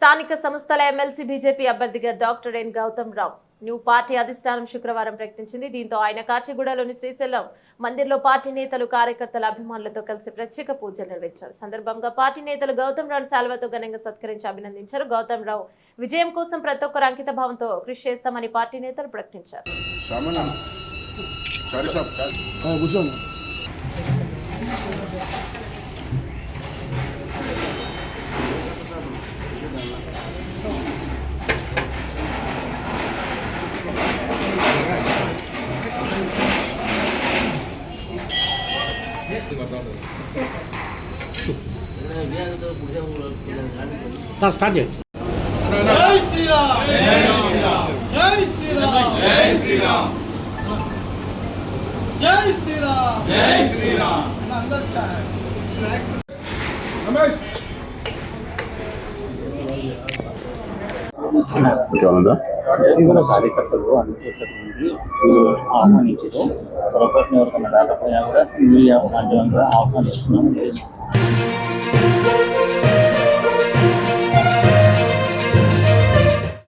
స్థానిక సంస్థల MLC BJP అభ్యర్థిగా డాక్టర్ ఎన్ గౌతమ్ రావు న్యూ పార్టీ అధిష్టానం శుక్రవారం ప్రకటించింది. దీంతో ఆయన కాచిగూడలోని శ్రీశైలం మందిర్లో పార్టీ నేతలు కార్యకర్తల అభిమానులతో కలిసి ప్రత్యేక పూజలు నిర్వహించారు. సందర్భంగా పార్టీ నేతలు గౌతమ్ రావు శాల్వాతో ఘనంగా సత్కరించి అభినందించారు. గౌతమ్ రావు విజయం కోసం ప్రతి ఒక్కరు అంకిత భావంతో కృషి చేస్తామని పార్టీ నేతలు ప్రకటించారు. సార్ స్టార్ట్ చేయండి. జై శ్రీరామ్ జై శ్రీరామ్ జై శ్రీరామ్ జై శ్రీరామ్ జై శ్రీరామ్ జై శ్రీరామ్ అందరూ రమేష్ కార్యకర్తలు అందుకోసం ఆహ్వానించారు. పొరపాటున ఎవరికన్నా రాకపోయినా కూడా మీడియా మాధ్యమంగా ఆహ్వానిస్తున్నాం.